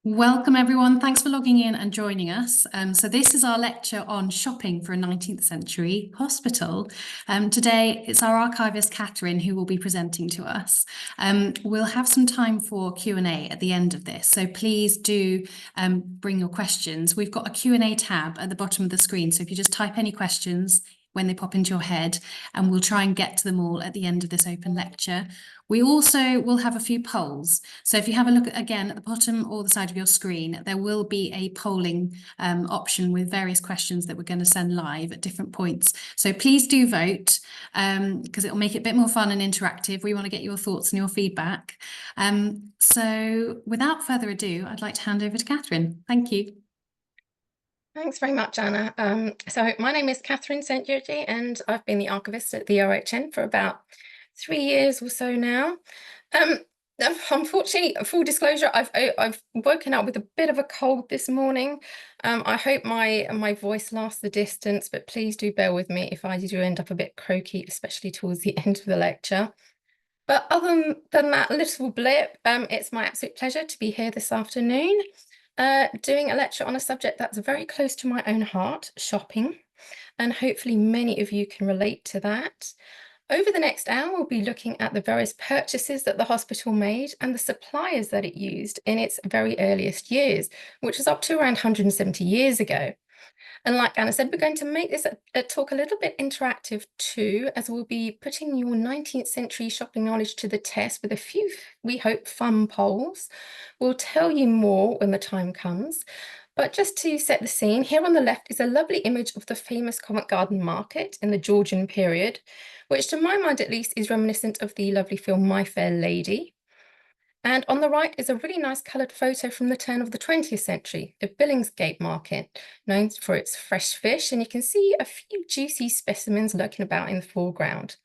Welcome everyone. Thanks for logging in and joining us. So this is our lecture on shopping for a 19th century hospital. Today it's our archivist Catherine who will be presenting to us. We'll have some time for Q&A at the end of this, so please do bring your questions. We've got a Q&A tab at the bottom of the screen, so if you just type any questions when they pop into your head, and we'll try and get to them all at the end of this open lecture. We also will have a few polls. So if you have a look again at the bottom or the side of your screen, there will be a polling option with various questions that we're going to send live at different points. So please do vote because it'll make it a bit more fun and interactive. We want to get your thoughts and your feedback. So without further ado, I'd like to hand over to Catherine. Thank you. Thanks very much, Anna. So my name is Catherine St. Georgie, and I've been the archivist at the OHN for about 3 years or so now. Unfortunately, full disclosure, I've woken up with a bit of a cold this morning. I hope my voice lasts the distance, but please do bear with me if I do end up a bit croaky, especially towards the end of the lecture. But other than that little blip, it's my absolute pleasure to be here this afternoon. Doing a lecture on a subject that's very close to my own heart, shopping, and hopefully many of you can relate to that. Over the next hour, we'll be looking at the various purchases that the hospital made and the suppliers that it used in its very earliest years, which is up to around 170 years ago. And like Anna said, we're going to make this a talk a little bit interactive too, as we'll be putting your 19th century shopping knowledge to the test with a few, we hope, fun polls. We'll tell you more when the time comes. But just to set the scene, here on the left is a lovely image of the famous Covent Garden Market in the Georgian period, which to my mind at least is reminiscent of the lovely film My Fair Lady. And on the right is a really nice coloured photo from the turn of the 20th century, the Billingsgate Market, known for its fresh fish, and you can see a few juicy specimens lurking about in the foreground.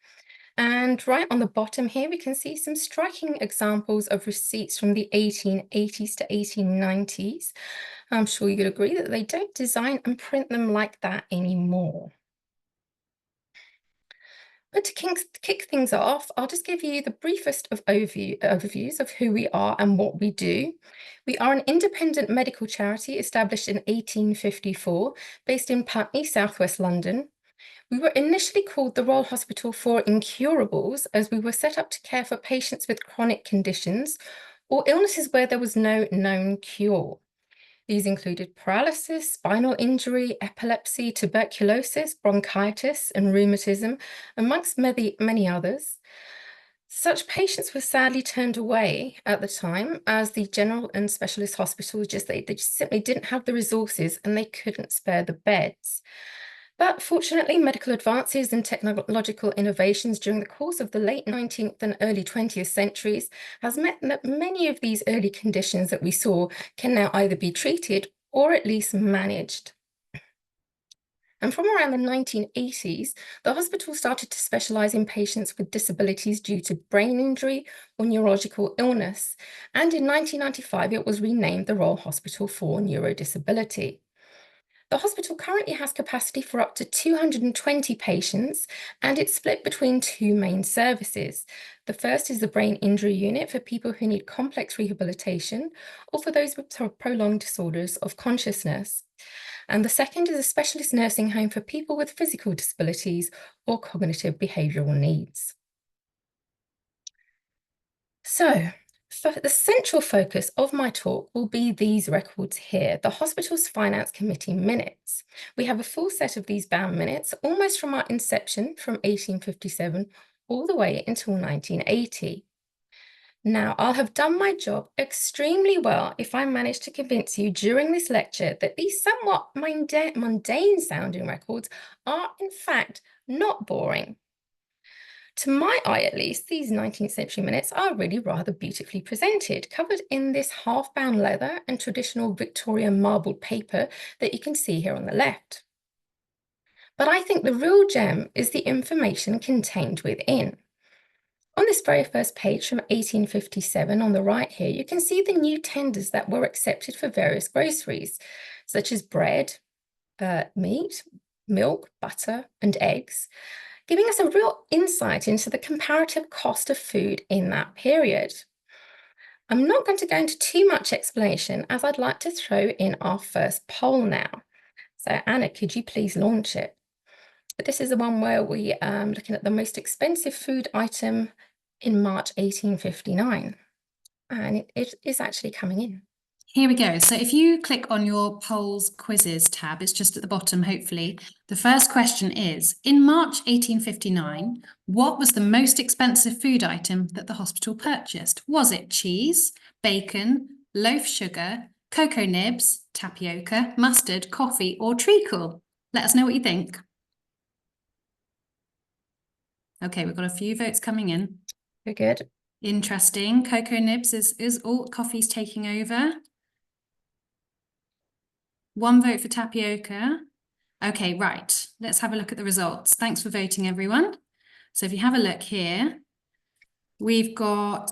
And right on the bottom here, we can see some striking examples of receipts from the 1880s to 1890s. I'm sure you'd agree that they don't design and print them like that anymore. But to kick things off, I'll just give you the briefest of overviews of who we are and what we do. We are an independent medical charity established in 1854, based in Putney, southwest London. We were initially called the Royal Hospital for Incurables, as we were set up to care for patients with chronic conditions or illnesses where there was no known cure. These included paralysis, spinal injury, epilepsy, tuberculosis, bronchitis, and rheumatism, amongst many others. Such patients were sadly turned away at the time, as the general and specialist hospitals they just simply didn't have the resources and they couldn't spare the beds. But fortunately, medical advances and technological innovations during the course of the late 19th and early 20th centuries has meant that many of these early conditions that we saw can now either be treated or at least managed. And from around the 1980s, the hospital started to specialise in patients with disabilities due to brain injury or neurological illness. And in 1995, it was renamed the Royal Hospital for Neuro-disability. The hospital currently has capacity for up to 220 patients, and it's split between two main services. The first is the brain injury unit for people who need complex rehabilitation or for those with prolonged disorders of consciousness. And the second is a specialist nursing home for people with physical disabilities or cognitive behavioural needs. So, the central focus of my talk will be these records here, the hospital's finance committee minutes. We have a full set of these bound minutes, almost from our inception from 1857 all the way until 1980. Now, I'll have done my job extremely well if I manage to convince you during this lecture that these somewhat mundane sounding records are in fact not boring. To my eye, at least, these 19th century minutes are really rather beautifully presented, covered in this half-bound leather and traditional Victorian marbled paper that you can see here on the left. But I think the real gem is the information contained within. On this very first page from 1857 on the right here, you can see the new tenders that were accepted for various groceries, such as bread, meat, milk, butter, and eggs, giving us a real insight into the comparative cost of food in that period. I'm not going to go into too much explanation as I'd like to throw in our first poll now. So Anna, could you please launch it? But this is the one where we are looking at the most expensive food item in March 1859. And it is actually coming in. Here we go. So if you click on your polls quizzes tab, it's just at the bottom, hopefully. The first question is, in March 1859, what was the most expensive food item that the hospital purchased? Was it cheese, bacon, loaf sugar, cocoa nibs, tapioca, mustard, coffee, or treacle? Let us know what you think. Okay, we've got a few votes coming in. Very good. Interesting. Cocoa nibs is all coffee's taking over. One vote for tapioca. Okay, right. Let's have a look at the results. Thanks for voting, everyone. So if you have a look here, we've got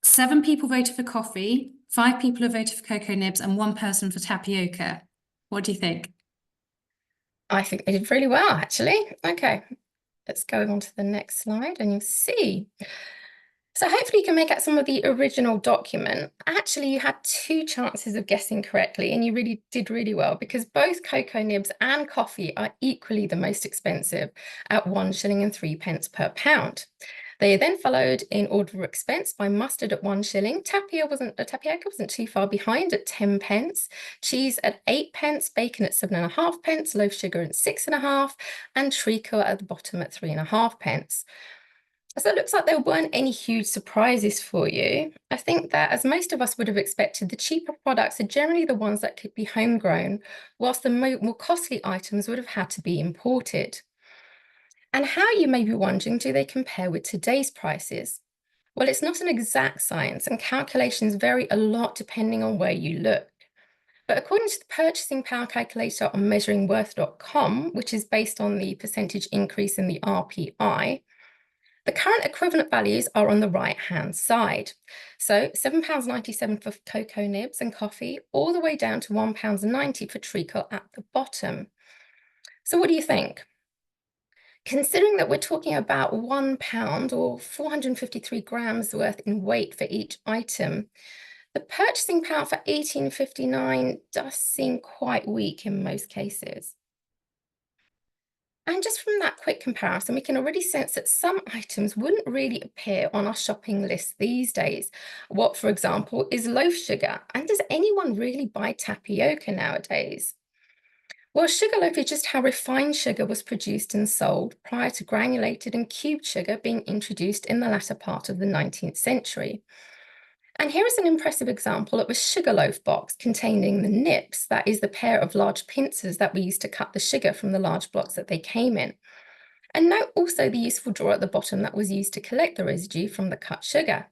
7 people voted for coffee, 5 people have voted for cocoa nibs, and 1 person for tapioca. What do you think? I think they did really well, actually. Okay, let's go on to the next slide and you'll see. So hopefully you can make out some of the original document. Actually, you had 2 chances of guessing correctly, and you really did really well because both cocoa nibs and coffee are equally the most expensive at 1 shilling and 3 pence per pound. They are then followed in order of expense by mustard at 1 shilling. Tapioca wasn't too far behind at 10 pence. Cheese at 8 pence, bacon at 7.5 pence, loaf sugar at 6.5, and treacle at the bottom at 3.5 pence. So it looks like there weren't any huge surprises for you. I think that, as most of us would have expected, the cheaper products are generally the ones that could be homegrown, whilst the more costly items would have had to be imported. And how, you may be wondering, do they compare with today's prices? Well, it's not an exact science, and calculations vary a lot depending on where you look. But according to the purchasing power calculator on measuringworth.com, which is based on the percentage increase in the RPI, the current equivalent values are on the right-hand side. So £7.97 for cocoa nibs and coffee, all the way down to £1.90 for treacle at the bottom. So what do you think? Considering that we're talking about £1 or 453 grams worth in weight for each item, the purchasing power for 1859 does seem quite weak in most cases. And just from that quick comparison, we can already sense that some items wouldn't really appear on our shopping list these days. What, for example, is loaf sugar? And does anyone really buy tapioca nowadays? Well, sugarloaf is just how refined sugar was produced and sold prior to granulated and cubed sugar being introduced in the latter part of the 19th century. And here is an impressive example of a sugarloaf box containing the nips, that is the pair of large pincers that we used to cut the sugar from the large blocks that they came in. And note also the useful drawer at the bottom that was used to collect the residue from the cut sugar.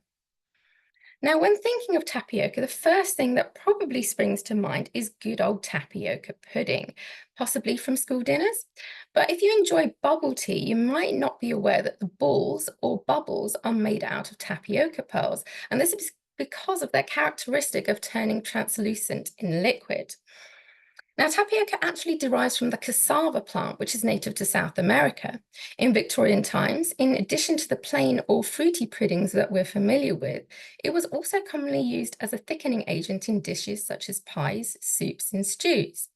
Now, when thinking of tapioca, the first thing that probably springs to mind is good old tapioca pudding, possibly from school dinners. But if you enjoy bubble tea, you might not be aware that the balls or bubbles are made out of tapioca pearls. And this is because of their characteristic of turning translucent in liquid. Now, tapioca actually derives from the cassava plant, which is native to South America. In Victorian times, in addition to the plain or fruity puddings that we're familiar with, it was also commonly used as a thickening agent in dishes such as pies, soups, and stews.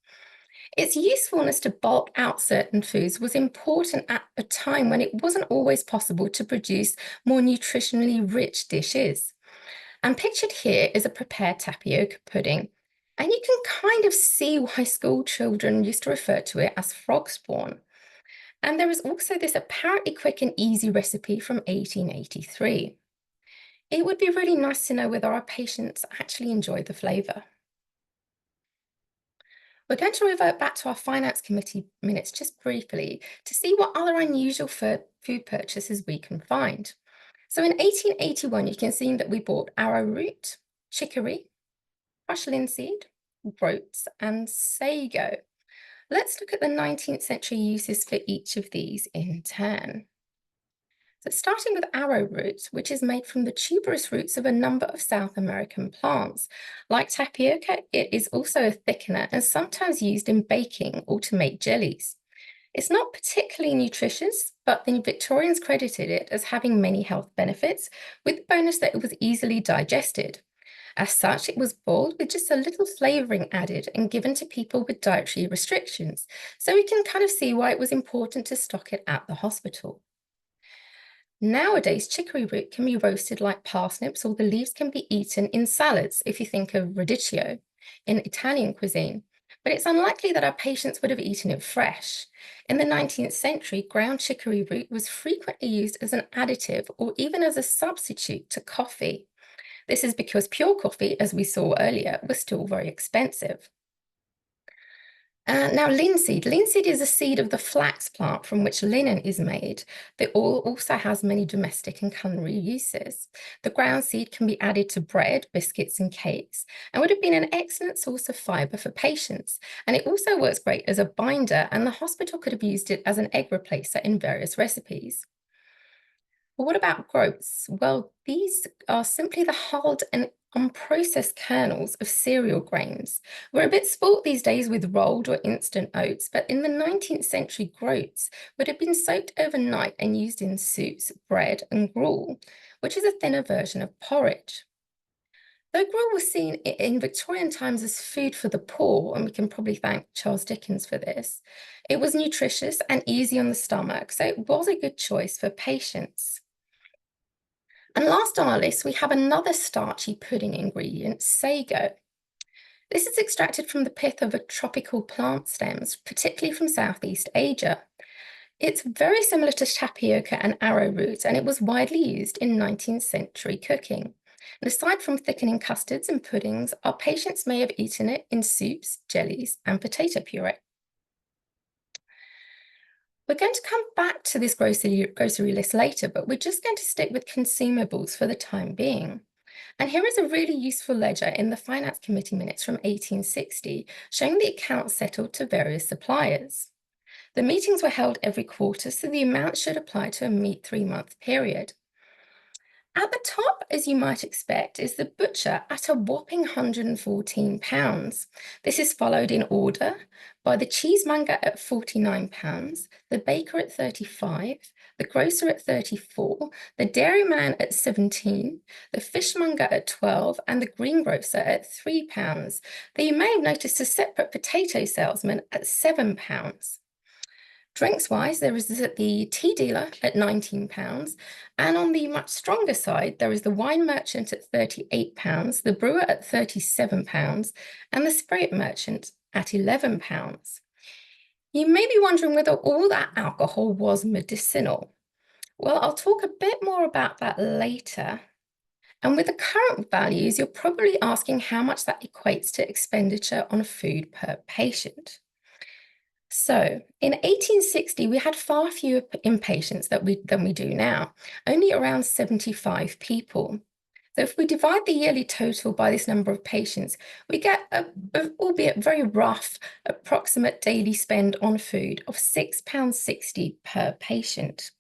Its usefulness to bulk out certain foods was important at a time when it wasn't always possible to produce more nutritionally rich dishes. And pictured here is a prepared tapioca pudding. And you can kind of see why school children used to refer to it as frog spawn. And there is also this apparently quick and easy recipe from 1883. It would be really nice to know whether our patients actually enjoy the flavour. We're going to revert back to our finance committee minutes just briefly to see what other unusual food purchases we can find. So in 1881, you can see that we bought arrowroot, chicory, crushed linseed, groats, and sago. Let's look at the 19th century uses for each of these in turn. So starting with arrowroot, which is made from the tuberous roots of a number of South American plants. Like tapioca, it is also a thickener and sometimes used in baking or to make jellies. It's not particularly nutritious, but the Victorians credited it as having many health benefits, with the bonus that it was easily digested. As such, it was boiled with just a little flavouring added and given to people with dietary restrictions. So we can kind of see why it was important to stock it at the hospital. Nowadays, chicory root can be roasted like parsnips, or the leaves can be eaten in salads, if you think of radicchio in Italian cuisine. But it's unlikely that our patients would have eaten it fresh. In the 19th century, ground chicory root was frequently used as an additive or even as a substitute to coffee. This is because pure coffee, as we saw earlier, was still very expensive. Now, linseed. Linseed is a seed of the flax plant from which linen is made. The oil also has many domestic and culinary uses. The ground seed can be added to bread, biscuits, and cakes, and would have been an excellent source of fibre for patients. And it also works great as a binder, and the hospital could have used it as an egg replacer in various recipes. But what about groats? Well, these are simply the hard and unprocessed kernels of cereal grains. We're a bit sport these days with rolled or instant oats, but in the 19th century, groats would have been soaked overnight and used in soups, bread, and gruel, which is a thinner version of porridge. Though gruel was seen in Victorian times as food for the poor, and we can probably thank Charles Dickens for this, it was nutritious and easy on the stomach, so it was a good choice for patients. And last on our list, we have another starchy pudding ingredient, sago. This is extracted from the pith of a tropical plant stems, particularly from Southeast Asia. It's very similar to tapioca and arrowroot, and it was widely used in 19th century cooking. And aside from thickening custards and puddings, our patients may have eaten it in soups, jellies, and potato puree. We're going to come back to this grocery list later, but we're just going to stick with consumables for the time being. And here is a really useful ledger in the Finance Committee minutes from 1860, showing the accounts settled to various suppliers. The meetings were held every quarter, so the amount should apply to a 3-month period. At the top, as you might expect, is the butcher at a whopping £114. This is followed in order by the cheesemonger at £49, the baker at £35, the grocer at £34, the dairyman at £17, the fishmonger at £12, and the greengrocer at £3. Though you may have noticed a separate potato salesman at £7. Drinks-wise, there is the tea dealer at £19, and on the much stronger side, there is the wine merchant at £38, the brewer at £37, and the spirit merchant at £11. You may be wondering whether all that alcohol was medicinal. Well, I'll talk a bit more about that later. And with the current values, you're probably asking how much that equates to expenditure on food per patient. So in 1860, we had far fewer inpatients than we do now, only around 75 people. So if we divide the yearly total by this number of patients, we get albeit very rough, approximate daily spend on food of £6.60 per patient.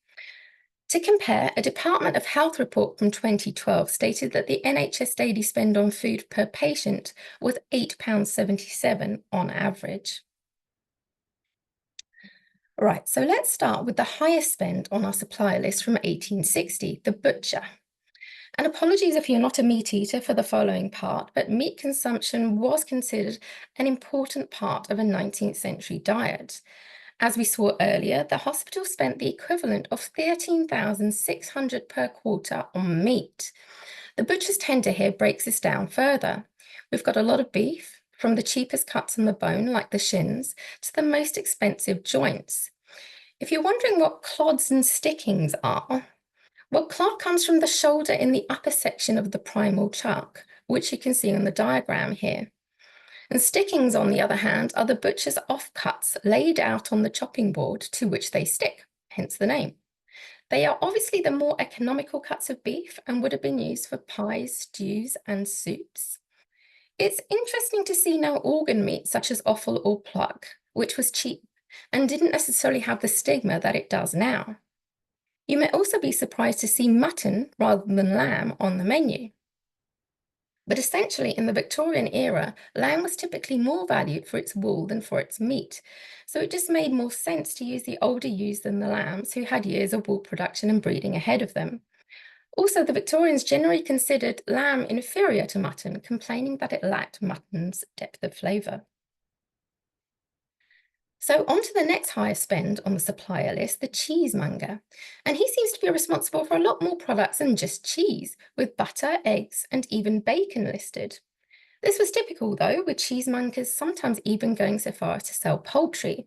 To compare, a Department of Health report from 2012 stated that the NHS daily spend on food per patient was £8.77 on average. Right, so let's start with the highest spend on our supplier list from 1860, the butcher. And apologies if you're not a meat eater for the following part, but meat consumption was considered an important part of a 19th century diet. As we saw earlier, the hospital spent the equivalent of £13,600 per quarter on meat. The butcher's tender here breaks this down further. We've got a lot of beef, from the cheapest cuts on the bone, like the shins, to the most expensive joints. If you're wondering what clods and stickings are, well, clod comes from the shoulder in the upper section of the primal chuck, which you can see on the diagram here. And stickings, on the other hand, are the butcher's offcuts laid out on the chopping board to which they stick, hence the name. They are obviously the more economical cuts of beef and would have been used for pies, stews, and soups. It's interesting to see now organ meat such as offal or pluck, which was cheap and didn't necessarily have the stigma that it does now. You may also be surprised to see mutton rather than lamb on the menu. But essentially, in the Victorian era, lamb was typically more valued for its wool than for its meat. So it just made more sense to use the older ewes than the lambs, who had years of wool production and breeding ahead of them. Also, the Victorians generally considered lamb inferior to mutton, complaining that it lacked mutton's depth of flavour. So on to the next highest spend on the supplier list, the cheesemonger. And he seems to be responsible for a lot more products than just cheese, with butter, eggs, and even bacon listed. This was typical, though, with cheesemongers sometimes even going so far as to sell poultry.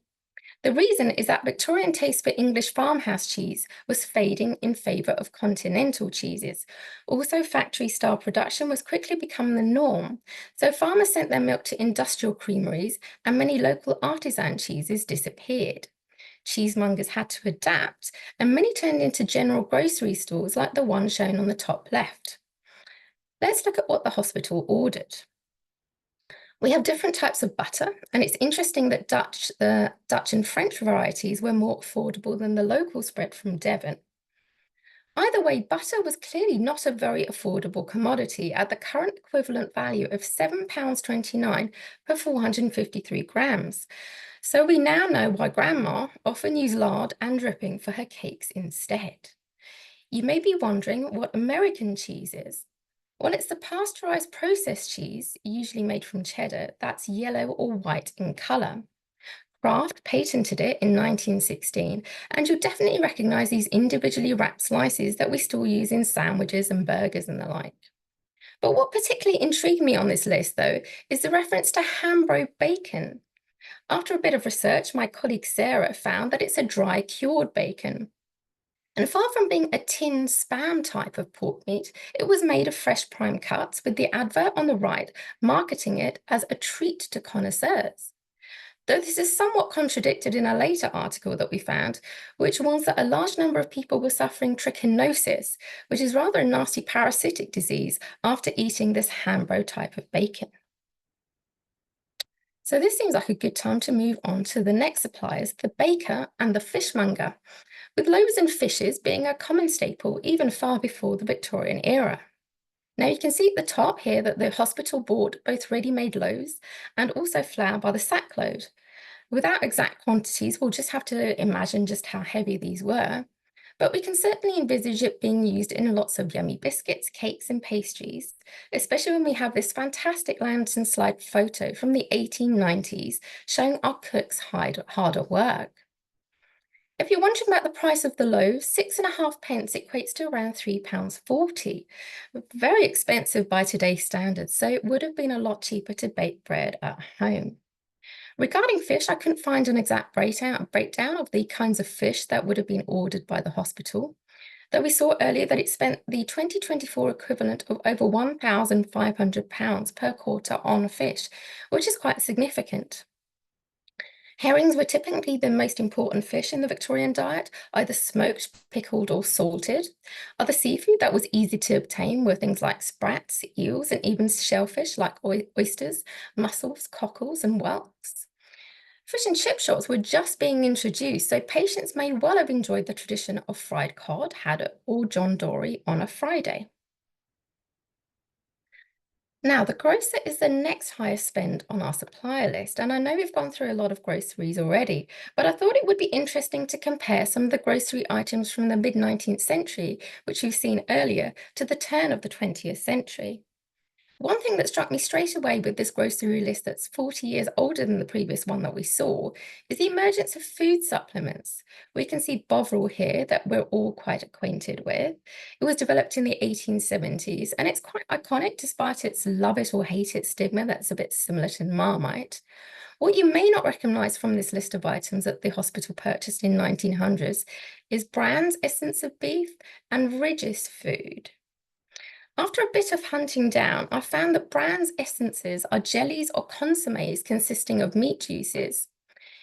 The reason is that Victorian taste for English farmhouse cheese was fading in favour of continental cheeses. Also, factory-style production was quickly becoming the norm, so farmers sent their milk to industrial creameries and many local artisan cheeses disappeared. Cheesemongers had to adapt, and many turned into general grocery stores like the one shown on the top left. Let's look at what the hospital ordered. We have different types of butter, and it's interesting that the Dutch and French varieties were more affordable than the local spread from Devon. Either way, butter was clearly not a very affordable commodity at the current equivalent value of £7.29 per 453 grams. So we now know why Grandma often used lard and dripping for her cakes instead. You may be wondering what American cheese is. Well, it's the pasteurized processed cheese, usually made from cheddar, that's yellow or white in colour. Kraft patented it in 1916, and you'll definitely recognise these individually wrapped slices that we still use in sandwiches and burgers and the like. But what particularly intrigued me on this list, though, is the reference to Hambro bacon. After a bit of research, my colleague Sarah found that it's a dry cured bacon. And far from being a tin spam type of pork meat, it was made of fresh prime cuts, with the advert on the right marketing it as a treat to connoisseurs. Though this is somewhat contradicted in a later article that we found, which warns that a large number of people were suffering trichinosis, which is rather a nasty parasitic disease, after eating this Hambro type of bacon. So this seems like a good time to move on to the next suppliers, the baker and the fishmonger, with loaves and fishes being a common staple even far before the Victorian era. Now you can see at the top here that the hospital bought both ready-made loaves and also flour by the sackload. Without exact quantities, we'll just have to imagine just how heavy these were, but we can certainly envisage it being used in lots of yummy biscuits, cakes and pastries, especially when we have this fantastic lantern slide photo from the 1890s showing our cooks hard at work. If you're wondering about the price of the loaf, 6.5 pence equates to around £3.40. Very expensive by today's standards, so it would have been a lot cheaper to bake bread at home. Regarding fish, I couldn't find an exact breakdown of the kinds of fish that would have been ordered by the hospital, though we saw earlier that it spent the 2024 equivalent of over £1,500 per quarter on fish, which is quite significant. Herrings were typically the most important fish in the Victorian diet, either smoked, pickled, or salted. Other seafood that was easy to obtain were things like sprats, eels, and even shellfish like oysters, mussels, cockles, and whelks. Fish and chip shops were just being introduced, so patients may well have enjoyed the tradition of fried cod, haddock, or John Dory on a Friday. Now, the grocer is the next highest spend on our supplier list, and I know we've gone through a lot of groceries already, but I thought it would be interesting to compare some of the grocery items from the mid-19th century, which we've seen earlier, to the turn of the 20th century. One thing that struck me straight away with this grocery list that's 40 years older than the previous one that we saw is the emergence of food supplements. We can see Bovril here that we're all quite acquainted with. It was developed in the 1870s, and it's quite iconic despite its love it or hate it stigma that's a bit similar to Marmite. What you may not recognise from this list of items that the hospital purchased in 1900s is Brand's Essence of Beef and Ridges Food. After a bit of hunting down, I found that Brand's essences are jellies or consommes consisting of meat juices.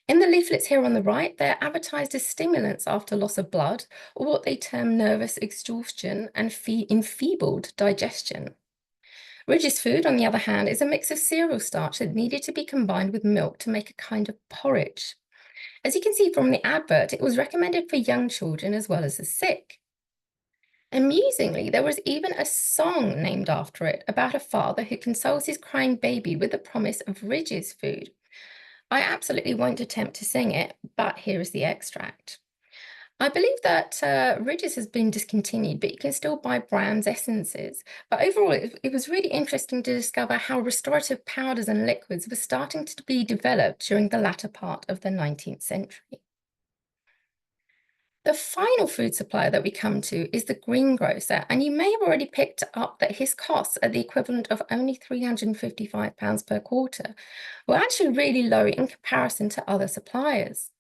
In the leaflets here on the right, they're advertised as stimulants after loss of blood, or what they term nervous exhaustion and enfeebled digestion. Ridges Food, on the other hand, is a mix of cereal starch that needed to be combined with milk to make a kind of porridge. As you can see from the advert, it was recommended for young children as well as the sick. Amusingly, there was even a song named after it about a father who consoles his crying baby with the promise of Ridges Food. I absolutely won't attempt to sing it, but here is the extract. I believe that Ridges has been discontinued, but you can still buy Brand's essences. But overall, it was really interesting to discover how restorative powders and liquids were starting to be developed during the latter part of the 19th century. The final food supplier that we come to is the greengrocer, and you may have already picked up that his costs are the equivalent of only £355 per quarter, were actually really low in comparison to other suppliers.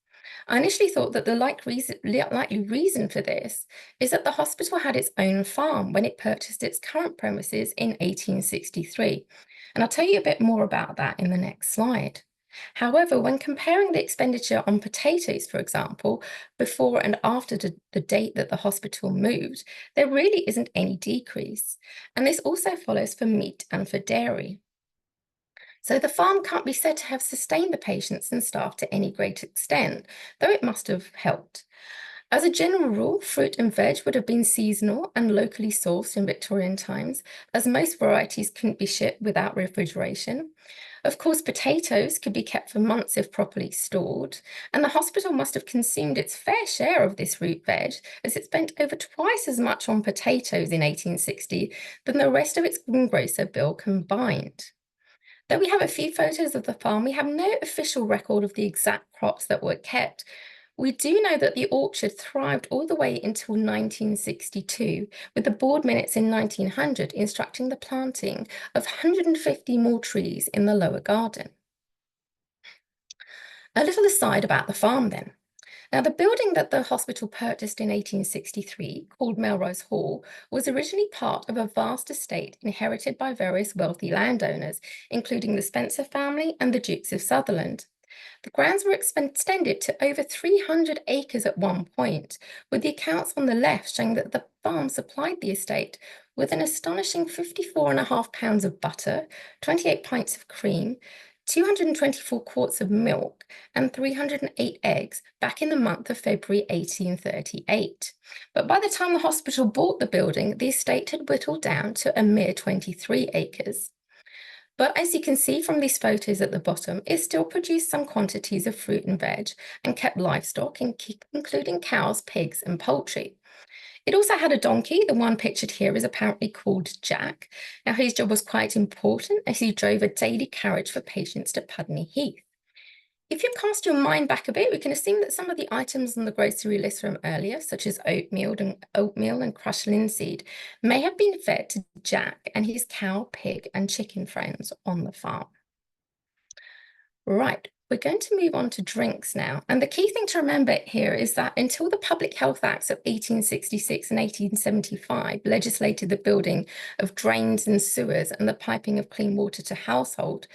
I initially thought that the likely reason for this is that the hospital had its own farm when it purchased its current premises in 1863. And I'll tell you a bit more about that in the next slide. However, when comparing the expenditure on potatoes, for example, before and after the date that the hospital moved, there really isn't any decrease. And this also follows for meat and for dairy. So the farm can't be said to have sustained the patients and staff to any great extent, though it must have helped. As a general rule, fruit and veg would have been seasonal and locally sourced in Victorian times, as most varieties couldn't be shipped without refrigeration. Of course, potatoes could be kept for months if properly stored, and the hospital must have consumed its fair share of this root veg, as it spent over twice as much on potatoes in 1860 than the rest of its greengrocer bill combined. Though we have a few photos of the farm, we have no official record of the exact crops that were kept. We do know that the orchard thrived all the way until 1962, with the board minutes in 1900 instructing the planting of 150 more trees in the lower garden. A little aside about the farm then. Now, the building that the hospital purchased in 1863, called Melrose Hall, was originally part of a vast estate inherited by various wealthy landowners, including the Spencer family and the Dukes of Sutherland. The grounds were extended to over 300 acres at one point, with the accounts on the left showing that the farm supplied the estate with an astonishing 54.5 pounds of butter, 28 pints of cream, 224 quarts of milk, and 308 eggs back in the month of February 1838. But by the time the hospital bought the building, the estate had whittled down to a mere 23 acres. But as you can see from these photos at the bottom, it still produced some quantities of fruit and veg and kept livestock, including cows, pigs, and poultry. It also had a donkey. The one pictured here is apparently called Jack. Now, his job was quite important as he drove a daily carriage for patients to Pudney Heath. If you cast your mind back a bit, we can assume that some of the items on the grocery list from earlier, such as oatmeal and crushed linseed, may have been fed to Jack and his cow, pig, and chicken friends on the farm. Right, we're going to move on to drinks now. And the key thing to remember here is that until the Public Health Acts of 1866 and 1875 legislated the building of drains and sewers and the piping of clean water to household,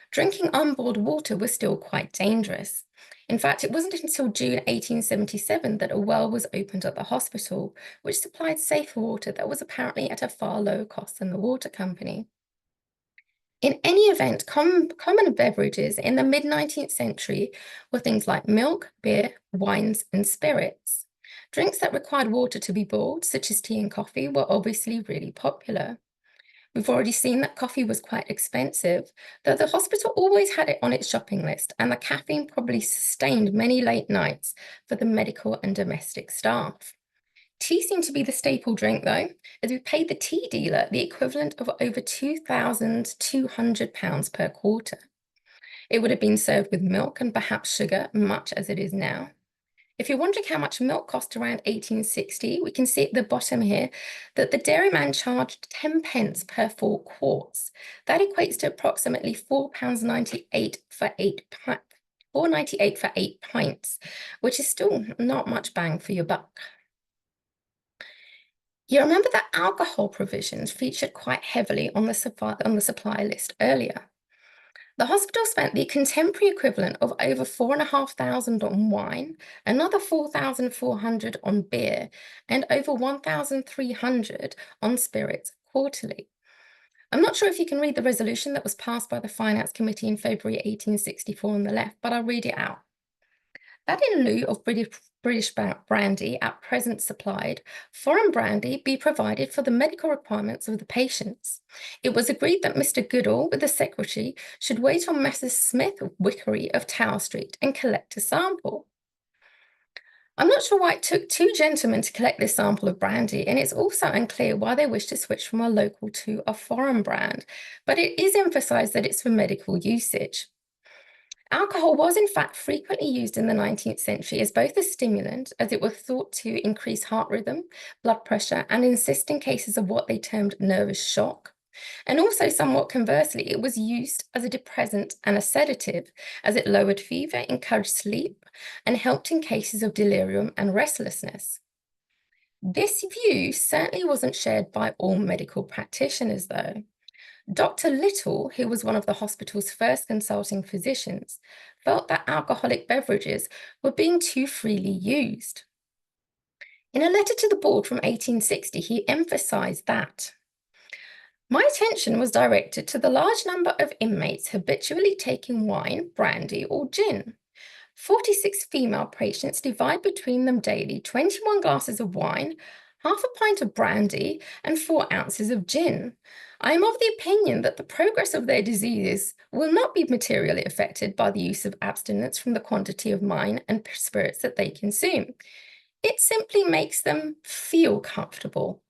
drinking onboard water was still quite dangerous. In fact, it wasn't until June 1877 that a well was opened at the hospital, which supplied safe water that was apparently at a far lower cost than the water company. In any event, common beverages in the mid-19th century were things like milk, beer, wines, and spirits. Drinks that required water to be boiled, such as tea and coffee, were obviously really popular. We've already seen that coffee was quite expensive, though the hospital always had it on its shopping list, and the caffeine probably sustained many late nights for the medical and domestic staff. Tea seemed to be the staple drink, though, as we paid the tea dealer the equivalent of over £2,200 per quarter. It would have been served with milk and perhaps sugar, much as it is now. If you're wondering how much milk cost around 1860, we can see at the bottom here that the dairyman charged 10 pence per 4 quarts. That equates to approximately £4.98 for 8 pints, which is still not much bang for your buck. You remember that alcohol provisions featured quite heavily on the supply list earlier. The hospital spent the contemporary equivalent of over 4,500 on wine, another 4,400 on beer, and over 1,300 on spirits quarterly. I'm not sure if you can read the resolution that was passed by the Finance Committee in February 1864 on the left, but I'll read it out. That in lieu of British brandy at present supplied, foreign brandy be provided for the medical requirements of the patients. It was agreed that Mr. Goodall, with the secretary, should wait on Messrs. Smith, Wickery of Tower Street and collect a sample. I'm not sure why it took two gentlemen to collect this sample of brandy, and it's also unclear why they wished to switch from a local to a foreign brand, but it is emphasised that it's for medical usage. Alcohol was in fact frequently used in the 19th century as both a stimulant, as it was thought to increase heart rhythm, blood pressure, and assist in cases of what they termed nervous shock. And also, somewhat conversely, it was used as a depressant and a sedative, as it lowered fever, encouraged sleep, and helped in cases of delirium and restlessness. This view certainly wasn't shared by all medical practitioners, though. Dr. Little, who was one of the hospital's first consulting physicians, felt that alcoholic beverages were being too freely used. In a letter to the board from 1860, he emphasised that my attention was directed to the large number of inmates habitually taking wine, brandy, or gin. 46 female patients divide between them daily 21 glasses of wine, half a pint of brandy, and 4 ounces of gin. I am of the opinion that the progress of their diseases will not be materially affected by the use of abstinence from the quantity of wine and spirits that they consume. It simply makes them feel comfortable.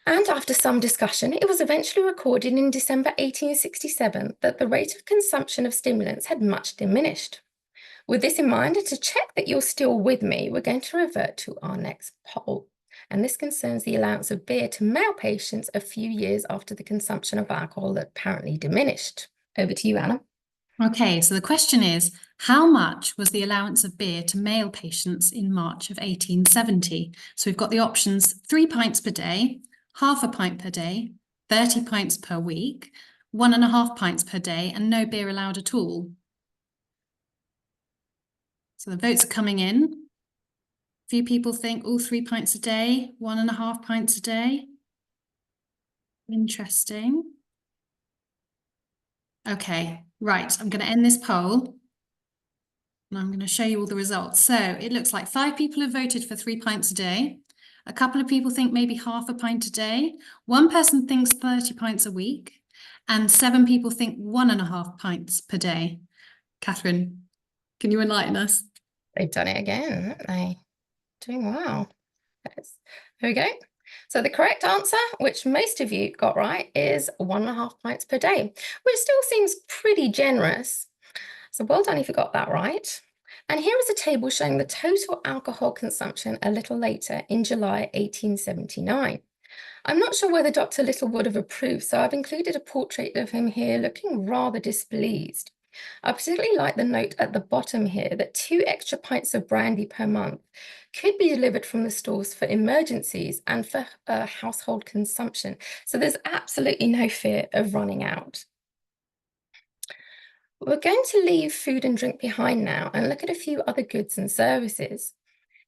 And after some discussion, it was eventually recorded in December 1867 that the rate of consumption of stimulants had much diminished. With this in mind, and to check that you're still with me, we're going to revert to our next poll. And this concerns the allowance of beer to male patients a few years after the consumption of alcohol that apparently diminished. Over to you, Anna. Okay, so the question is, how much was the allowance of beer to male patients in March of 1870? So we've got the options 3 pints per day, half a pint per day, 30 pints per week, 1.5 pints per day, and no beer allowed at all. So the votes are coming in. A few people think all 3 pints a day, 1.5 pints a day. Interesting. Okay, right, I'm going to end this poll. And I'm going to show you all the results. So it looks like 5 people have voted for 3 pints a day. A couple of people think maybe half a pint a day. 1 person thinks 30 pints a week. And 7 people think 1.5 pints per day. Catherine, can you enlighten us? They've done it again, haven't they? Doing well. Yes. There we go. So the correct answer, which most of you got right, is 1.5 pints per day, which still seems pretty generous. So well done if you got that right. And here is a table showing the total alcohol consumption a little later in July 1879. I'm not sure whether Dr. Little would have approved, so I've included a portrait of him here looking rather displeased. I particularly like the note at the bottom here that 2 extra pints of brandy per month could be delivered from the stores for emergencies and for household consumption. So there's absolutely no fear of running out. We're going to leave food and drink behind now and look at a few other goods and services.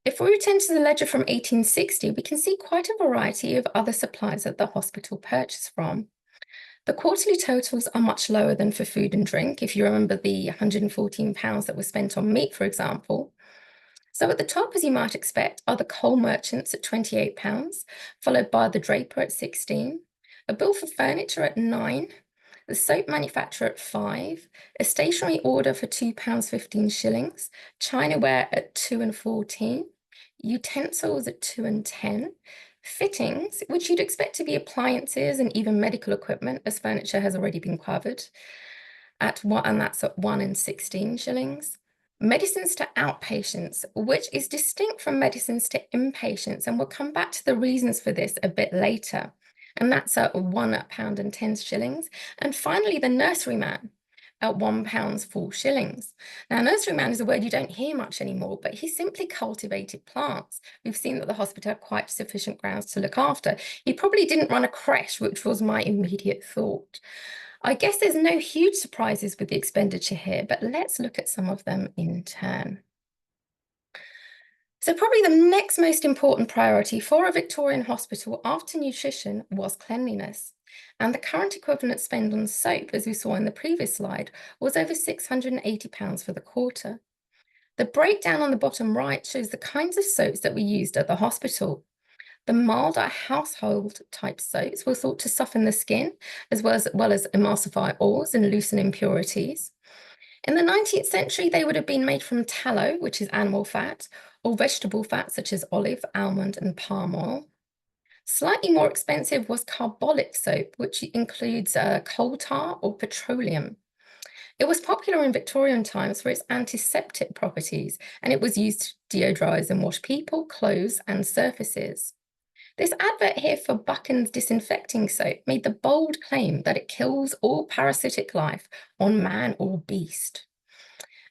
If we return to the ledger from 1860, we can see quite a variety of other supplies that the hospital purchased from. The quarterly totals are much lower than for food and drink, if you remember the £114 that was spent on meat, for example. So at the top, as you might expect, are the coal merchants at £28, followed by the draper at 16, a bill for furniture at 9, the soap manufacturer at 5, a stationery order for £2.15, chinaware at 2 and 14, utensils at 2 and 10, fittings, which you'd expect to be appliances and even medical equipment, as furniture has already been covered, at 1, and that's at 1 and 16 shillings. Medicines to outpatients, which is distinct from medicines to inpatients, and we'll come back to the reasons for this a bit later. And that's at £1 and 10 shillings. And finally, the nurseryman at £1 4 shillings. Now, nurseryman is a word you don't hear much anymore, but he simply cultivated plants. We've seen that the hospital had quite sufficient grounds to look after. He probably didn't run a creche, which was my immediate thought. I guess there's no huge surprises with the expenditure here, but let's look at some of them in turn. So probably the next most important priority for a Victorian hospital after nutrition was cleanliness. And the current equivalent spend on soap, as we saw in the previous slide, was over £680 for the quarter. The breakdown on the bottom right shows the kinds of soaps that were used at the hospital. The milder household type soaps were thought to soften the skin, as well as emulsify oils and loosen impurities. In the 19th century, they would have been made from tallow, which is animal fat, or vegetable fat such as olive, almond, and palm oil. Slightly more expensive was carbolic soap, which includes coal tar or petroleum. It was popular in Victorian times for its antiseptic properties, and it was used to deodorize and wash people, clothes, and surfaces. This advert here for Buchan's disinfecting soap made the bold claim that it kills all parasitic life on man or beast.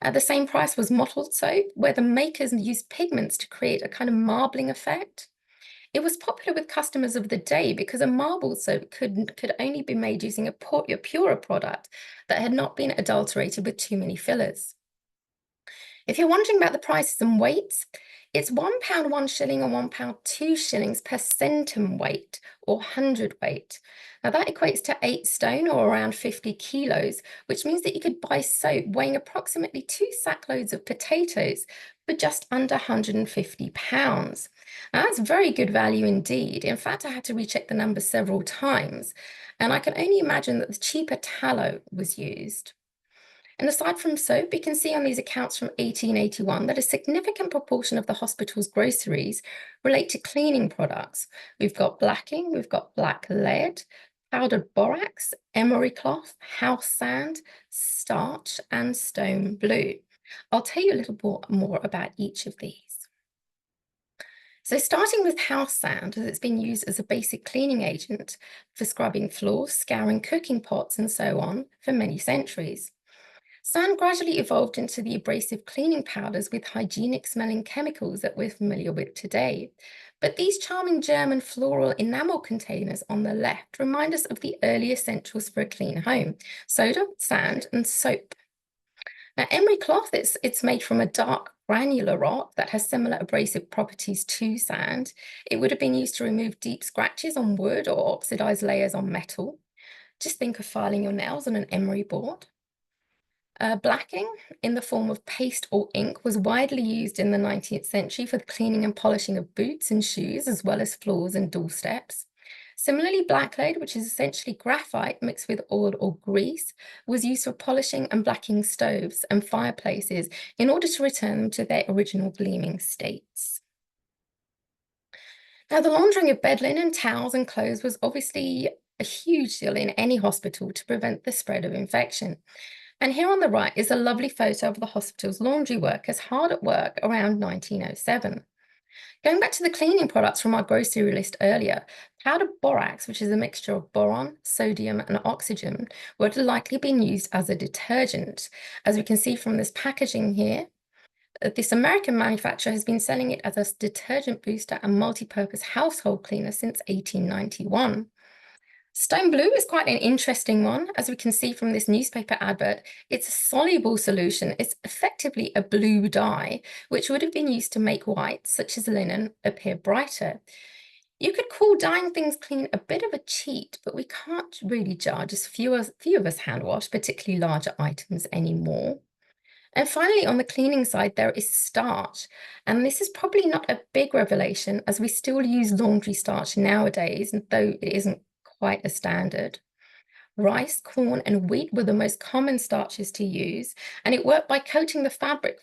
At the same price was mottled soap, where the makers used pigments to create a kind of marbling effect. It was popular with customers of the day because a marble soap could only be made using a purer product that had not been adulterated with too many fillers. If you're wondering about the prices and weights, it's £1 1 shilling or £1 2 shillings per centum weight or hundredweight. Now that equates to 8 stone or around 50 kilos, which means that you could buy soap weighing approximately 2 sackloads of potatoes for just under £150. Now that's very good value indeed. In fact, I had to recheck the numbers several times, and I can only imagine that the cheaper tallow was used. And aside from soap, we can see on these accounts from 1881 that a significant proportion of the hospital's groceries relate to cleaning products. We've got blacking, we've got black lead, powdered borax, emery cloth, house sand, starch, and stone blue. I'll tell you a little more about each of these. So starting with house sand, as it's been used as a basic cleaning agent for scrubbing floors, scouring cooking pots, and so on for many centuries. Sand gradually evolved into the abrasive cleaning powders with hygienic smelling chemicals that we're familiar with today. But these charming German floral enamel containers on the left remind us of the early essentials for a clean home: soda, sand, and soap. Now, emery cloth, it's made from a dark granular rock that has similar abrasive properties to sand. It would have been used to remove deep scratches on wood or oxidized layers on metal. Just think of filing your nails on an emery board. Blacking in the form of paste or ink was widely used in the 19th century for the cleaning and polishing of boots and shoes, as well as floors and doorsteps. Similarly, blacklead, which is essentially graphite mixed with oil or grease, was used for polishing and blacking stoves and fireplaces in order to return them to their original gleaming states. Now, the laundering of bed linen, towels, and clothes was obviously a huge deal in any hospital to prevent the spread of infection. And here on the right is a lovely photo of the hospital's laundry workers hard at work around 1907. Going back to the cleaning products from our grocery list earlier, powdered borax, which is a mixture of boron, sodium, and oxygen, would have likely been used as a detergent. As we can see from this packaging here, this American manufacturer has been selling it as a detergent booster and multi-purpose household cleaner since 1891. Stone blue is quite an interesting one. As we can see from this newspaper advert, it's a soluble solution. It's effectively a blue dye, which would have been used to make whites, such as linen, appear brighter. You could call dyeing things clean a bit of a cheat, but we can't really judge, as few of us hand wash, particularly larger items, anymore. And finally, on the cleaning side, there is starch. And this is probably not a big revelation, as we still use laundry starch nowadays, though it isn't quite a standard. Rice, corn, and wheat were the most common starches to use, and it worked by coating the fabric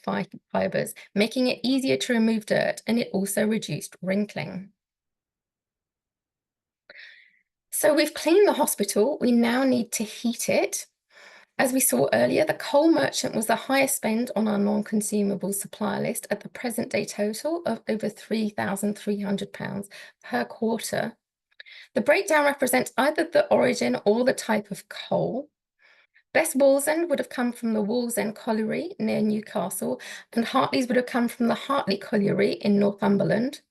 fibers, making it easier to remove dirt, and it also reduced wrinkling. So we've cleaned the hospital, we now need to heat it. As we saw earlier, the coal merchant was the highest spend on our non-consumable supplier list at the present day total of over £3,300 per quarter. The breakdown represents either the origin or the type of coal. Best Wallsend would have come from the Wallsend Colliery near Newcastle, and Hartley's would have come from the Hartley Colliery in Northumberland.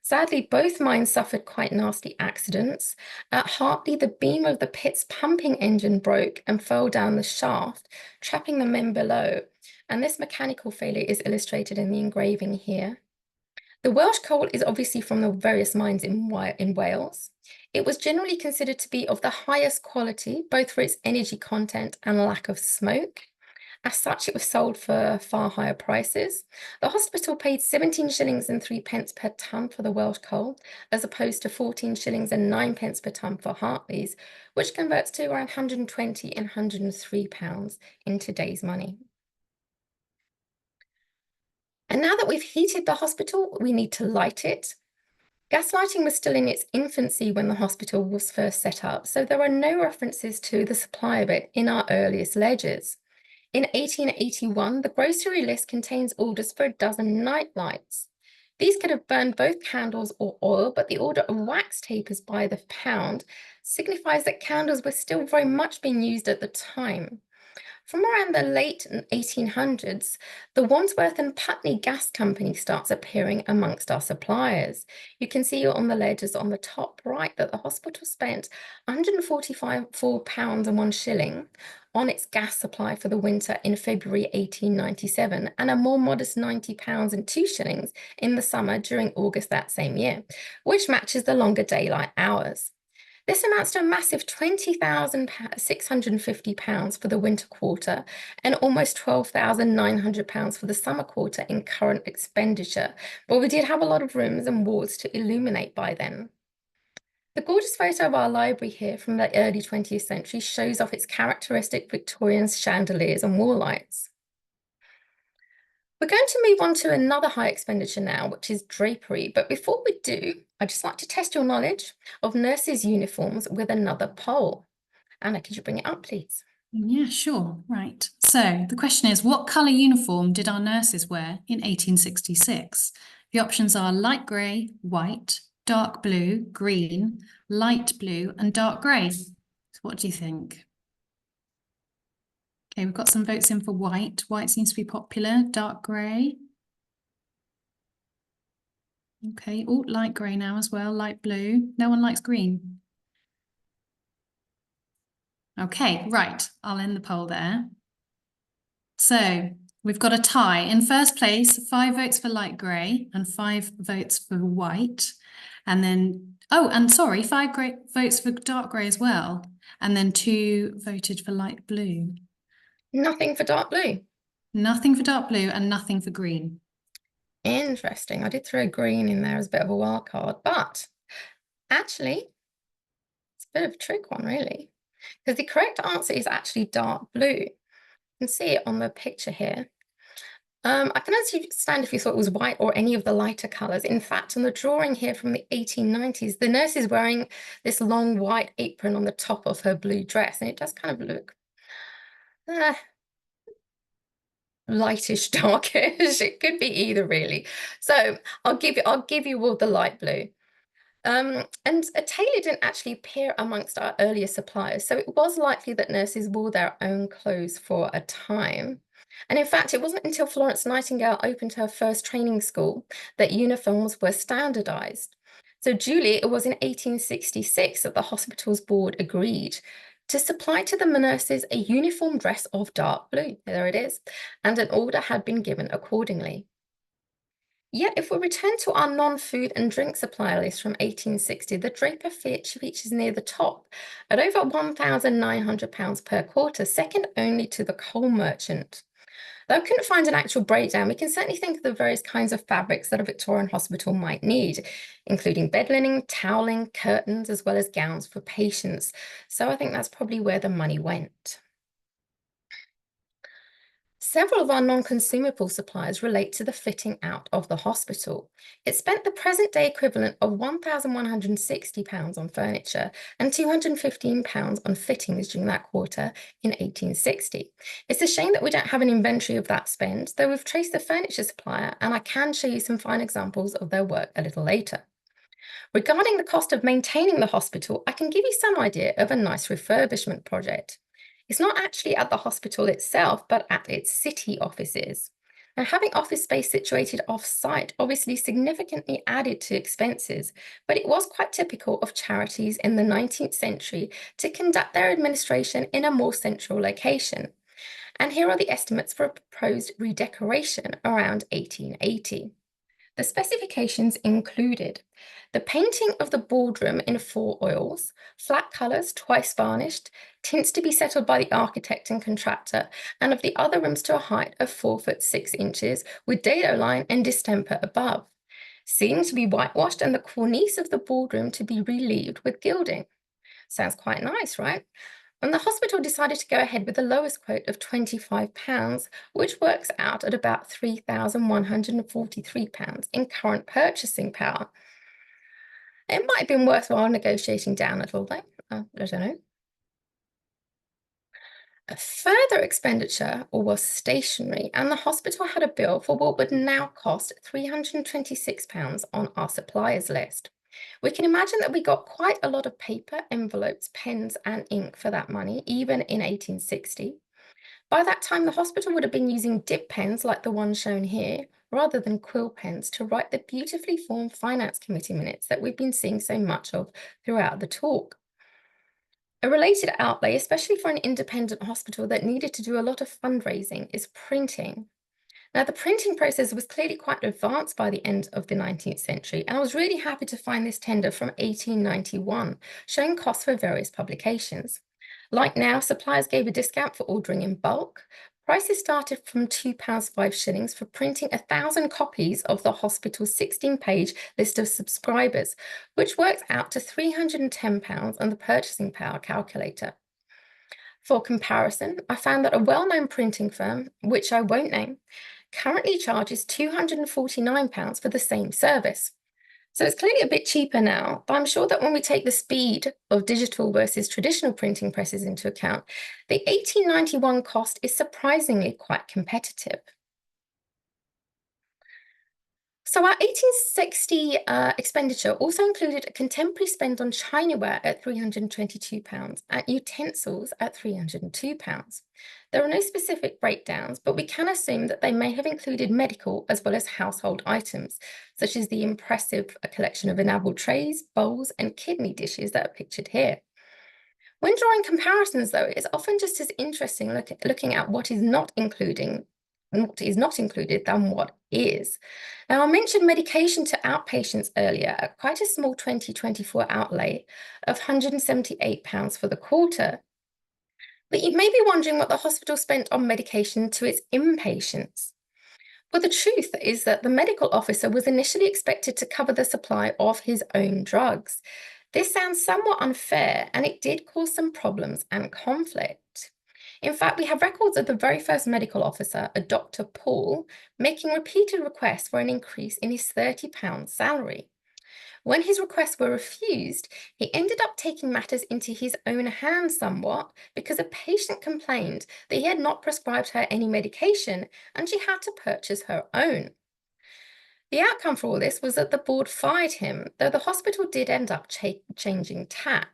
Sadly, both mines suffered quite nasty accidents. At Hartley, the beam of the pit's pumping engine broke and fell down the shaft, trapping the men below. And this mechanical failure is illustrated in the engraving here. The Welsh coal is obviously from the various mines in Wales. It was generally considered to be of the highest quality, both for its energy content and lack of smoke. As such, it was sold for far higher prices. The hospital paid 17 shillings and 3 pence per tonne for the Welsh coal, as opposed to 14 shillings and 9 pence per tonne for Hartley's, which converts to around £120 and £103 in today's money. And now that we've heated the hospital, we need to light it. Gas lighting was still in its infancy when the hospital was first set up, so there are no references to the supply of it in our earliest ledgers. In 1881, the grocery list contains orders for a dozen night lights. These could have burned both candles or oil, but the order of wax tapers by the pound signifies that candles were still very much being used at the time. From around the late 1800s, the Wandsworth and Putney Gas Company starts appearing amongst our suppliers. You can see on the ledgers on the top right that the hospital spent £144 and 1 shilling on its gas supply for the winter in February 1897, and a more modest £90 and 2 shillings in the summer during August that same year, which matches the longer daylight hours. This amounts to a massive £20,650 for the winter quarter and almost £12,900 for the summer quarter in current expenditure, but we did have a lot of rooms and wards to illuminate by then. The gorgeous photo of our library here from the early 20th century shows off its characteristic Victorian chandeliers and wall lights. We're going to move on to another high expenditure now, which is drapery. But before we do, I'd just like to test your knowledge of nurses' uniforms with another poll. Anna, could you bring it up, please? Yeah, sure. Right. So the question is, what colour uniform did our nurses wear in 1866? The options are light grey, white, dark blue, green, light blue, and dark grey. So what do you think? Okay, we've got some votes in for white. White seems to be popular. Dark grey. Okay, oh, light grey now as well. Light blue. No one likes green. Okay, right. I'll end the poll there. So we've got a tie. In first place, 5 votes for light grey and 5 votes for white. And then, oh, and sorry, 5 votes for dark grey as well. And then 2 voted for light blue. Nothing for dark blue. Nothing for dark blue and nothing for green. Interesting. I did throw green in there as a bit of a wild card, but actually, it's a bit of a trick one, really, because the correct answer is actually dark blue. You can see it on the picture here. I can understand if you thought it was white or any of the lighter colours. In fact, in the drawing here from the 1890s, the nurse is wearing this long white apron on the top of her blue dress, and it does kind of look lightish, darkish. It could be either, really. So I'll give you all the light blue. And a tailor didn't actually appear amongst our earlier suppliers, so it was likely that nurses wore their own clothes for a time. And in fact, it wasn't until Florence Nightingale opened her first training school that uniforms were standardized. So duly, it was in 1866 that the hospital's board agreed to supply to the nurses a uniform dress of dark blue. There it is. And an order had been given accordingly. Yet, if we return to our non-food and drink supplier list from 1860, the Draper features near the top at over £1,900 per quarter, second only to the coal merchant. Though I couldn't find an actual breakdown, we can certainly think of the various kinds of fabrics that a Victorian hospital might need, including bed linen, toweling, curtains, as well as gowns for patients. So I think that's probably where the money went. Several of our non-consumable supplies relate to the fitting out of the hospital. It spent the present day equivalent of £1,160 on furniture and £215 on fittings during that quarter in 1860. It's a shame that we don't have an inventory of that spend, though we've traced the furniture supplier, and I can show you some fine examples of their work a little later. Regarding the cost of maintaining the hospital, I can give you some idea of a nice refurbishment project. It's not actually at the hospital itself, but at its city offices. Now, having office space situated off-site obviously significantly added to expenses, but it was quite typical of charities in the 19th century to conduct their administration in a more central location. And here are the estimates for a proposed redecoration around 1880. The specifications included the painting of the boardroom in 4 oils, flat colours twice varnished, tints to be settled by the architect and contractor, and of the other rooms to a height of 4 foot 6 inches, with dado line and distemper above. Ceiling to be whitewashed and the cornice of the boardroom to be relieved with gilding. Sounds quite nice, right? And the hospital decided to go ahead with the lowest quote of £25, which works out at about £3,143 in current purchasing power. It might have been worthwhile negotiating down a little though, I don't know. A further expenditure was stationery, and the hospital had a bill for what would now cost £326 on our suppliers list. We can imagine that we got quite a lot of paper, envelopes, pens, and ink for that money, even in 1860. By that time, the hospital would have been using dip pens like the one shown here, rather than quill pens to write the beautifully formed finance committee minutes that we've been seeing so much of throughout the talk. A related outlay, especially for an independent hospital that needed to do a lot of fundraising, is printing. Now, the printing process was clearly quite advanced by the end of the 19th century, and I was really happy to find this tender from 1891, showing costs for various publications. Like now, suppliers gave a discount for ordering in bulk. Prices started from £2.05 for printing 1,000 copies of the hospital's 16-page list of subscribers, which works out to £310 on the purchasing power calculator. For comparison, I found that a well-known printing firm, which I won't name, currently charges £249 for the same service. So it's clearly a bit cheaper now, but I'm sure that when we take the speed of digital versus traditional printing presses into account, the 1891 cost is surprisingly quite competitive. So our 1860 expenditure also included a contemporary spend on chinaware at £322 and utensils at £302. There are no specific breakdowns, but we can assume that they may have included medical as well as household items, such as the impressive collection of enameled trays, bowls, and kidney dishes that are pictured here. When drawing comparisons, though, it's often just as interesting looking at what is not included than what is. Now, I mentioned medication to outpatients earlier at quite a small 2024 outlay of £178 for the quarter. But you may be wondering what the hospital spent on medication to its inpatients. Well, the truth is that the medical officer was initially expected to cover the supply of his own drugs. This sounds somewhat unfair, and it did cause some problems and conflict. In fact, we have records of the very first medical officer, a Dr. Paul, making repeated requests for an increase in his £30 salary. When his requests were refused, he ended up taking matters into his own hands somewhat because a patient complained that he had not prescribed her any medication and she had to purchase her own. The outcome for all this was that the board fired him, though the hospital did end up changing tack.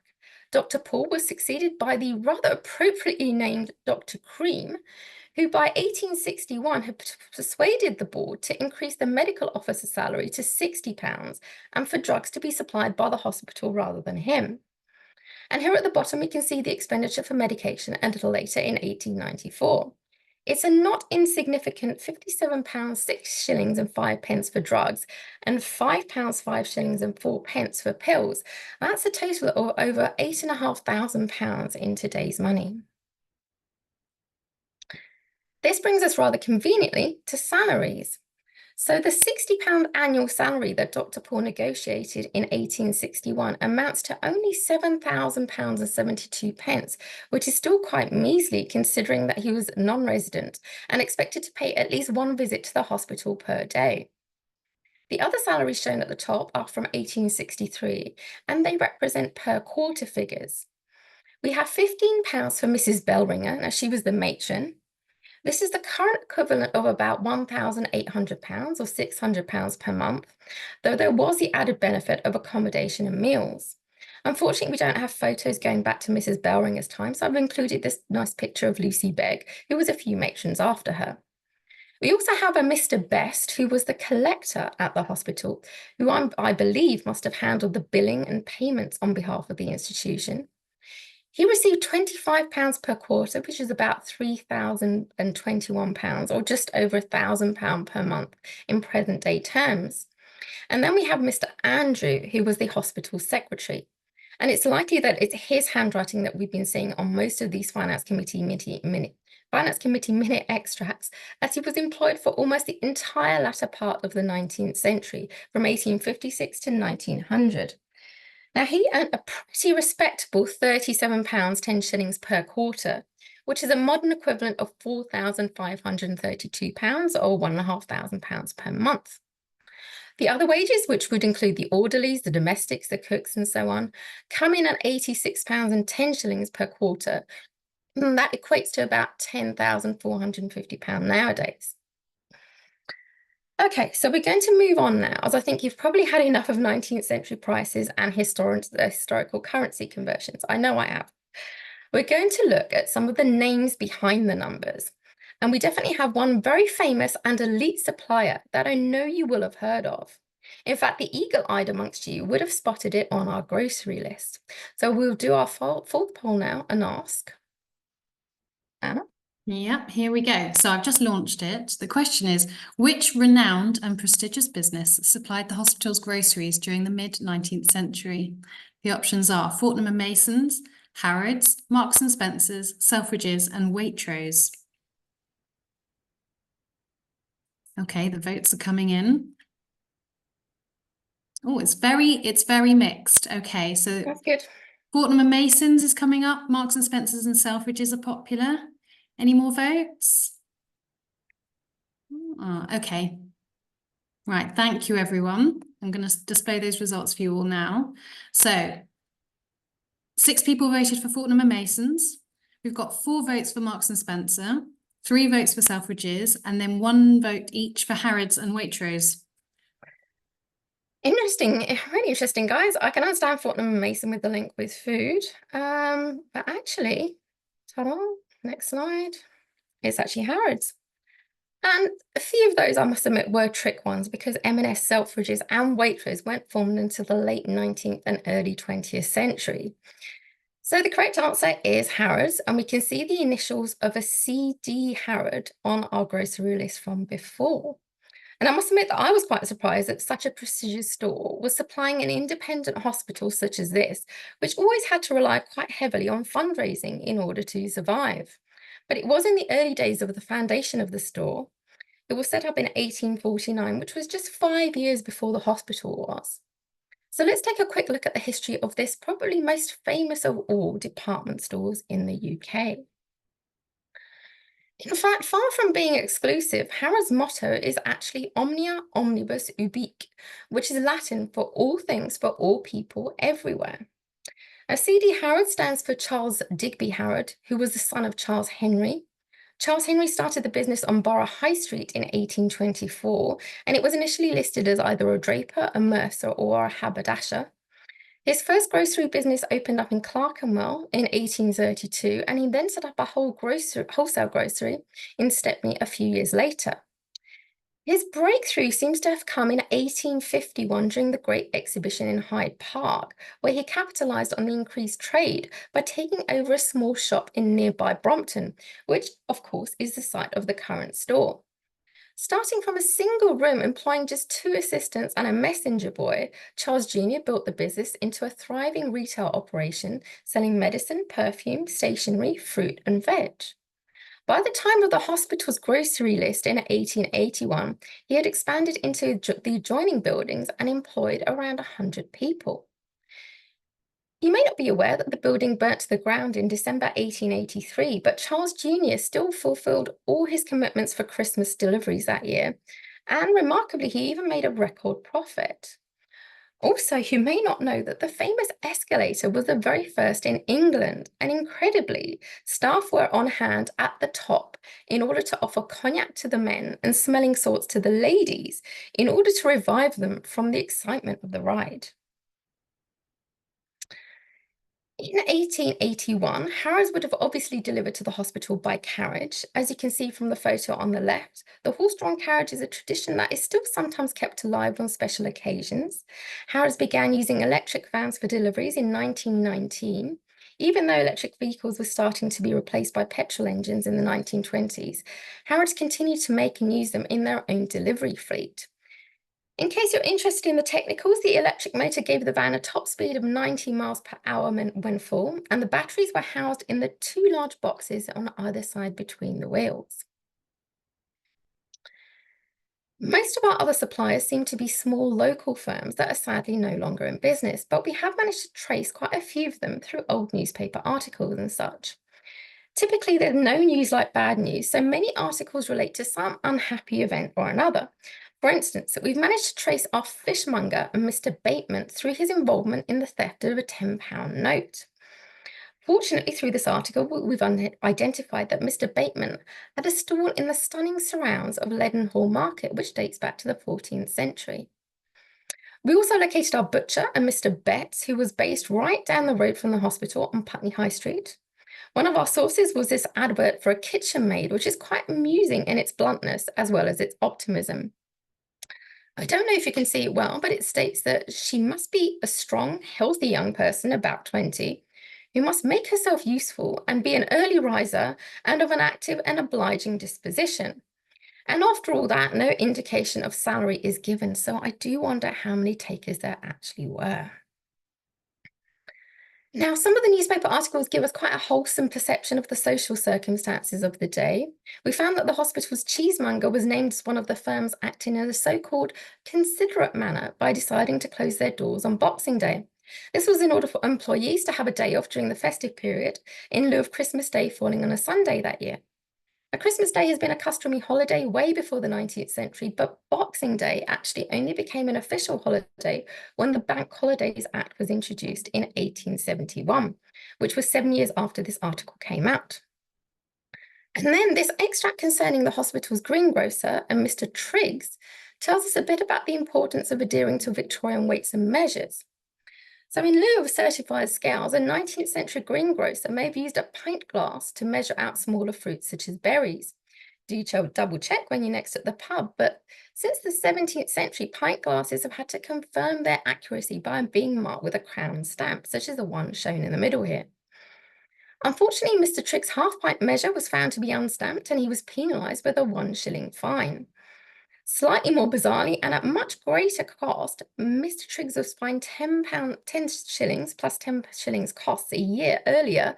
Dr. Paul was succeeded by the rather appropriately named Dr. Cream, who by 1861 had persuaded the board to increase the medical officer's salary to £60 and for drugs to be supplied by the hospital rather than him. And here at the bottom, we can see the expenditure for medication a little later in 1894. It's a not insignificant £57, 6 shillings and 5 pence for drugs and £5, 5 shillings and 4 pence for pills. That's a total of over £8,500 in today's money. This brings us rather conveniently to salaries. So the £60 annual salary that Dr. Paul negotiated in 1861 amounts to only £7,000 and 72 pence, which is still quite measly considering that he was non-resident and expected to pay at least one visit to the hospital per day. The other salaries shown at the top are from 1863, and they represent per quarter figures. We have £15 for Mrs. Bellringer, now she was the matron. This is the current equivalent of about £1,800 or £600 per month, though there was the added benefit of accommodation and meals. Unfortunately, we don't have photos going back to Mrs. Bellringer's time, so I've included this nice picture of Lucy Begg, who was a few matrons after her. We also have a Mr. Best, who was the collector at the hospital, who I believe must have handled the billing and payments on behalf of the institution. He received £25 per quarter, which is about £3,021, or just over £1,000 per month in present day terms. And then we have Mr. Andrew, who was the hospital secretary. And it's likely that it's his handwriting that we've been seeing on most of these Finance Committee minute extracts, as he was employed for almost the entire latter part of the 19th century, from 1856 to 1900. Now, he earned a pretty respectable £37, 10 shillings per quarter, which is a modern equivalent of £4,532 or £1,500 per month. The other wages, which would include the orderlies, the domestics, the cooks, and so on, come in at £86 and 10 shillings per quarter. And that equates to about £10,450 nowadays. Okay, so we're going to move on now, as I think you've probably had enough of 19th century prices and historical currency conversions. I know I have. We're going to look at some of the names behind the numbers. And we definitely have one very famous and elite supplier that I know you will have heard of. In fact, the eagle-eyed amongst you would have spotted it on our grocery list. So we'll do our fourth poll now and ask Anna. Yep, here we go. So I've just launched it. The question is, which renowned and prestigious business supplied the hospital's groceries during the mid-19th century? The options are Fortnum and Mason's, Harrods, Marks and Spencer's, Selfridges, and Waitrose. Okay, the votes are coming in. Oh, it's very mixed. Okay, so That's good. Fortnum and Mason's is coming up. Marks and Spencer's and Selfridges are popular. Any more votes? Okay. Right, thank you, everyone. I'm going to display those results for you all now. So 6 people voted for Fortnum and Mason's. We've got 4 votes for Marks and Spencer, 3 votes for Selfridges, and then 1 vote each for Harrods and Waitrose. Interesting, really interesting, guys. I can understand Fortnum and Mason with the link with food, but actually, ta-da, next slide, it's actually Harrods. And a few of those, I must admit, were trick ones because M&S, Selfridges and Waitrose weren't formed until the late 19th and early 20th century. So the correct answer is Harrods, and we can see the initials of a C.D. Harrod on our grocery list from before. And I must admit that I was quite surprised that such a prestigious store was supplying an independent hospital such as this, which always had to rely quite heavily on fundraising in order to survive. But it was in the early days of the foundation of the store. It was set up in 1849, which was just 5 years before the hospital was. So let's take a quick look at the history of this probably most famous of all department stores in the UK. In fact, far from being exclusive, Harrods' motto is actually Omnia Omnibus Ubique, which is Latin for all things for all people everywhere. Now, C.D. Harrod stands for Charles Digby Harrod, who was the son of Charles Henry. Charles Henry started the business on Borough High Street in 1824, and it was initially listed as either a draper, a mercer, or a haberdasher. His first grocery business opened up in Clerkenwell in 1832, and he then set up a wholesale grocery in Stepney a few years later. His breakthrough seems to have come in 1851 during the Great Exhibition in Hyde Park, where he capitalised on the increased trade by taking over a small shop in nearby Brompton, which, of course, is the site of the current store. Starting from a single room employing just 2 assistants and a messenger boy, Charles Jr. built the business into a thriving retail operation selling medicine, perfume, stationery, fruit, and veg. By the time of the hospital's grocery list in 1881, he had expanded into the adjoining buildings and employed around 100 people. You may not be aware that the building burnt to the ground in December 1883, but Charles Jr. still fulfilled all his commitments for Christmas deliveries that year, and remarkably, he even made a record profit. Also, you may not know that the famous escalator was the very first in England, and incredibly, staff were on hand at the top in order to offer cognac to the men and smelling salts to the ladies in order to revive them from the excitement of the ride. In 1881, Harrods would have obviously delivered to the hospital by carriage. As you can see from the photo on the left, the horse-drawn carriage is a tradition that is still sometimes kept alive on special occasions. Harrods began using electric vans for deliveries in 1919. Even though electric vehicles were starting to be replaced by petrol engines in the 1920s, Harrods continued to make and use them in their own delivery fleet. In case you're interested in the technicals, the electric motor gave the van a top speed of 90 miles per hour when full, and the batteries were housed in the 2 large boxes on either side between the wheels. Most of our other suppliers seem to be small local firms that are sadly no longer in business, but we have managed to trace quite a few of them through old newspaper articles and such. Typically, there's no news like bad news, so many articles relate to some unhappy event or another. For instance, we've managed to trace our fishmonger and Mr. Bateman through his involvement in the theft of a £10 note. Fortunately, through this article, we've identified that Mr. Bateman had a stall in the stunning surrounds of Leadenhall Market, which dates back to the 14th century. We also located our butcher and Mr. Betts, who was based right down the road from the hospital on Putney High Street. One of our sources was this advert for a kitchen maid, which is quite amusing in its bluntness as well as its optimism. I don't know if you can see it well, but it states that she must be a strong, healthy young person, about 20, who must make herself useful and be an early riser and of an active and obliging disposition. And after all that, no indication of salary is given, so I do wonder how many takers there actually were. Now, some of the newspaper articles give us quite a wholesome perception of the social circumstances of the day. We found that the hospital's cheesemonger was named as one of the firms acting in a so-called considerate manner by deciding to close their doors on Boxing Day. This was in order for employees to have a day off during the festive period in lieu of Christmas Day falling on a Sunday that year. A Christmas Day has been a customary holiday way before the 19th century, but Boxing Day actually only became an official holiday when the Bank Holidays Act was introduced in 1871, which was 7 years after this article came out. And then this extract concerning the hospital's greengrocer and Mr. Triggs tells us a bit about the importance of adhering to Victorian weights and measures. So in lieu of certified scales, a 19th century greengrocer may have used a pint glass to measure out smaller fruits such as berries. Do double check when you're next at the pub, but since the 17th century, pint glasses have had to confirm their accuracy by being marked with a crown stamp, such as the one shown in the middle here. Unfortunately, Mr. Trigg's half-pint measure was found to be unstamped and he was penalised with a 1 shilling fine. Slightly more bizarrely, and at much greater cost, Mr. Triggs was fined £10 shillings plus 10 shillings costs a year earlier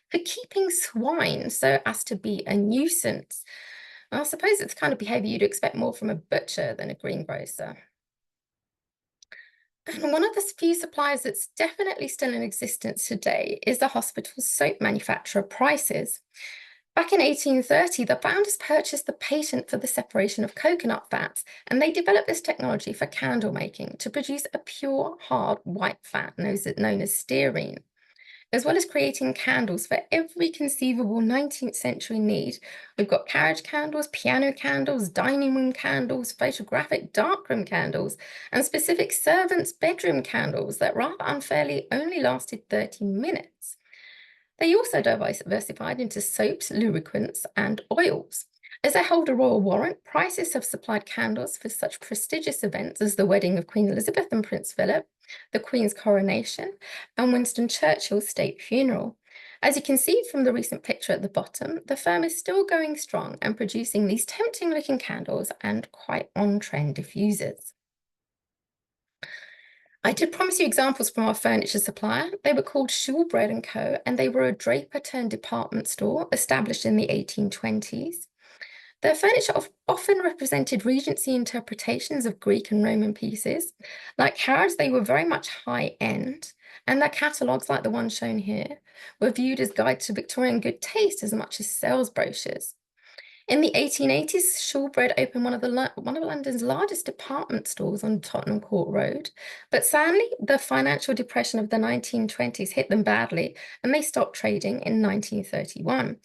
for keeping swine so as to be a nuisance. I suppose it's the kind of behaviour you'd expect more from a butcher than a greengrocer. And one of the few suppliers that's definitely still in existence today is the hospital's soap manufacturer, Price's. Back in 1830, the founders purchased the patent for the separation of coconut fats, and they developed this technology for candle making to produce a pure, hard, white fat known as stearine. As well as creating candles for every conceivable 19th century need, we've got carriage candles, piano candles, dining room candles, photographic darkroom candles, and specific servants' bedroom candles that rather unfairly only lasted 30 minutes. They also diversified into soaps, lubricants, and oils. As they hold a royal warrant, Prices have supplied candles for such prestigious events as the wedding of Queen Elizabeth and Prince Philip, the Queen's coronation, and Winston Churchill's state funeral. As you can see from the recent picture at the bottom, the firm is still going strong and producing these tempting-looking candles and quite on-trend diffusers. I did promise you examples from our furniture supplier. They were called Shoolbred & Co., and they were a draper-turned-department store established in the 1820s. Their furniture often represented Regency interpretations of Greek and Roman pieces. Like Harrods, they were very much high-end, and their catalogues, like the one shown here, were viewed as guides to Victorian good taste as much as sales brochures. In the 1880s, Shoolbred opened one of London's largest department stores on Tottenham Court Road. But sadly, the financial depression of the 1920s hit them badly, and they stopped trading in 1931.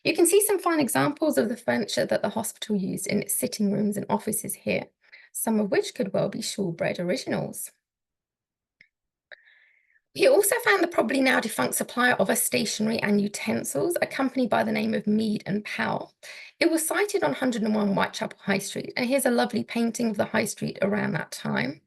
You can see some fine examples of the furniture that the hospital used in its sitting rooms and offices here, some of which could well be Shoolbred originals. We also found the probably now defunct supplier of a stationery and utensils, a company by the name of Mead and Powell. It was sited on 101 Whitechapel High Street, and here's a lovely painting of the High Street around that time.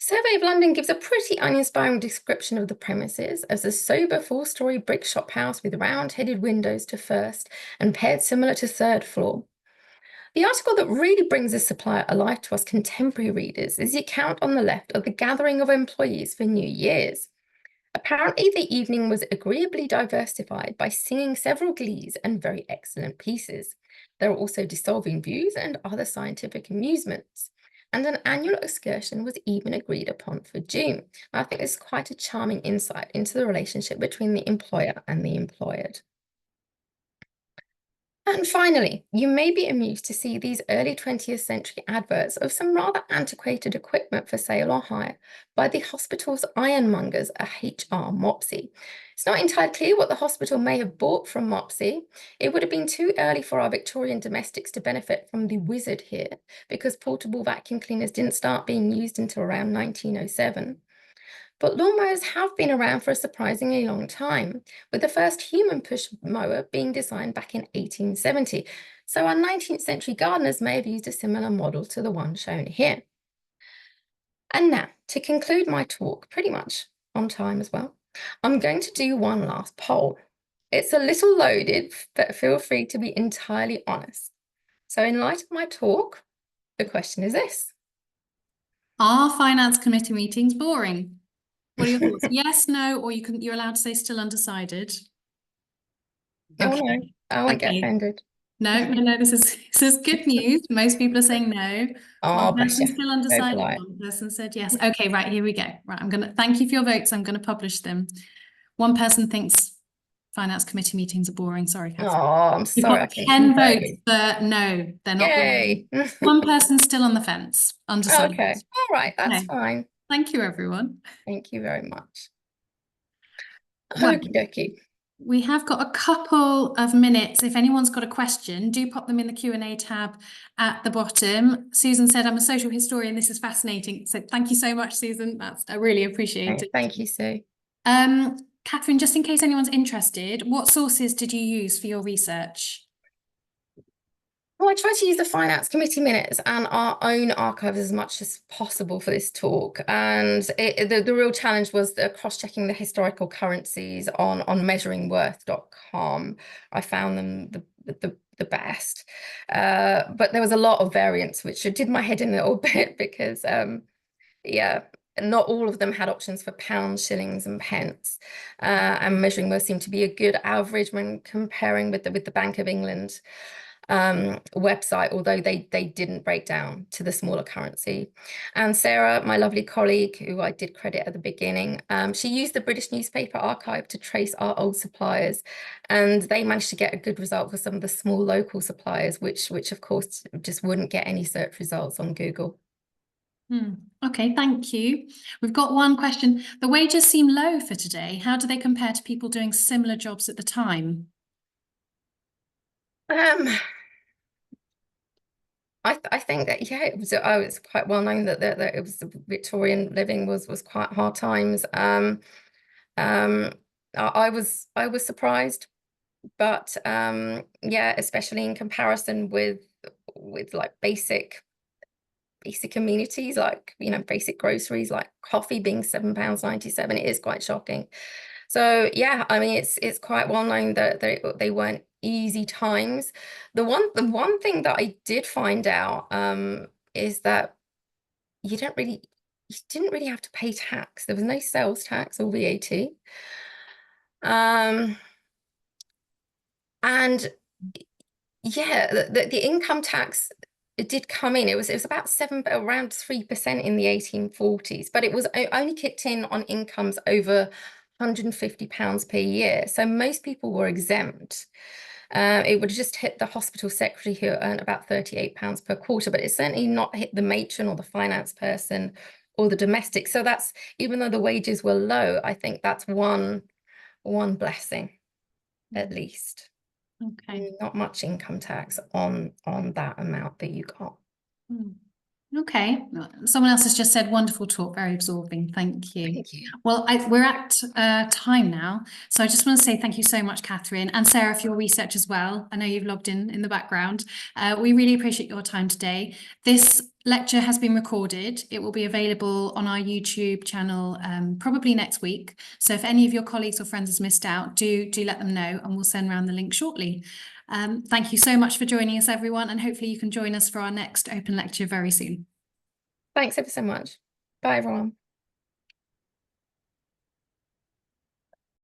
Survey of London gives a pretty uninspiring description of the premises as a sober 4-storey brick shop house with round-headed windows to first and paired similar to third floor. The article that really brings this supplier alive to us contemporary readers is the account on the left of the gathering of employees for New Year's. Apparently, the evening was agreeably diversified by singing several glees and very excellent pieces. There were also dissolving views and other scientific amusements. And an annual excursion was even agreed upon for June. I think this is quite a charming insight into the relationship between the employer and the employed. And finally, you may be amused to see these early 20th century adverts of some rather antiquated equipment for sale or hire by the hospital's ironmongers, a HR Mopsy. It's not entirely clear what the hospital may have bought from Mopsy. It would have been too early for our Victorian domestics to benefit from the wizard here, because portable vacuum cleaners didn't start being used until around 1907. But lawnmowers have been around for a surprisingly long time, with the first human push mower being designed back in 1870. So our 19th century gardeners may have used a similar model to the one shown here. And now, to conclude my talk, pretty much on time as well, I'm going to do one last poll. It's a little loaded, but feel free to be entirely honest. So in light of my talk, the question is this. Are finance committee meetings boring? What are your thoughts? Yes, no, or you're allowed to say still undecided. Oh Okay. no, I won't get Okay. offended. No, this is good news. Most people are saying no. Oh, One bless you. person still So undecided, polite. one person said yes. Okay, right, here we go. Right, I'm gonna thank you for your votes. I'm gonna publish them. One person thinks finance committee meetings are boring. Sorry, Oh, Catherine. I'm You've sorry, I got couldn't 10 votes, convey. but no, they're not boring. Yay. One person's still on the fence, undecided. Okay. All right, that's Okay. fine. Thank you, everyone. Thank you very much. Well, Okie dokie. we have got a couple of minutes. If anyone's got a question, do pop them in the Q&A tab at the bottom. Susan said, I'm a social historian. This is fascinating. So thank you so much, Susan. I really appreciate it. Thank you, Sue. Catherine, just in case anyone's interested, what sources did you use for your research? Well, I tried to use the finance committee minutes and our own archives as much as possible for this talk. And the real challenge was cross-checking the historical currencies on measuringworth.com. I found them the best. But there was a lot of variance, which did my head in a little bit because, yeah, not all of them had options for pounds, shillings, and pence. And measuring worth seemed to be a good average when comparing with the Bank of England website, although they didn't break down to the smaller currency. And Sarah, my lovely colleague, who I did credit at the beginning, she used the British Newspaper Archive to trace our old suppliers, and they managed to get a good result for some of the small local suppliers, which of course just wouldn't get any search results on Google. Okay, thank you. We've got one question. The wages seem low for today. How do they compare to people doing similar jobs at the time? I think that, yeah, it was quite well known that it was Victorian living was quite hard times. I was surprised, but yeah, especially in comparison with like basic amenities, like, you know, basic groceries like coffee being £7.97, it is quite shocking. So yeah, I mean, it's quite well known that they weren't easy times. The one thing that I did find out is that you didn't really have to pay tax. There was no sales tax or VAT. And yeah, the income tax, it did come in. It was about around 3% in the 1840s, but it was only kicked in on incomes over £150 per year. So most people were exempt. It would just hit the hospital secretary who earned about £38 per quarter, but it certainly not hit the matron or the finance person or the domestic. So that's, even though the wages were low, I think that's one blessing at least. Okay. Not much income tax on that amount that you got. Okay, someone else has just said wonderful talk, very absorbing. Thank you. Thank you. Well, we're at time now, so I just want to say thank you so much, Catherine, and Sarah, for your research as well. I know you've logged in the background. We really appreciate your time today. This lecture has been recorded. It will be available on our YouTube channel probably next week. So if any of your colleagues or friends has missed out, do let them know, and we'll send around the link shortly. Thank you so much for joining us, everyone, and hopefully you can join us for our next open lecture very soon. Thanks ever so much. Bye, everyone.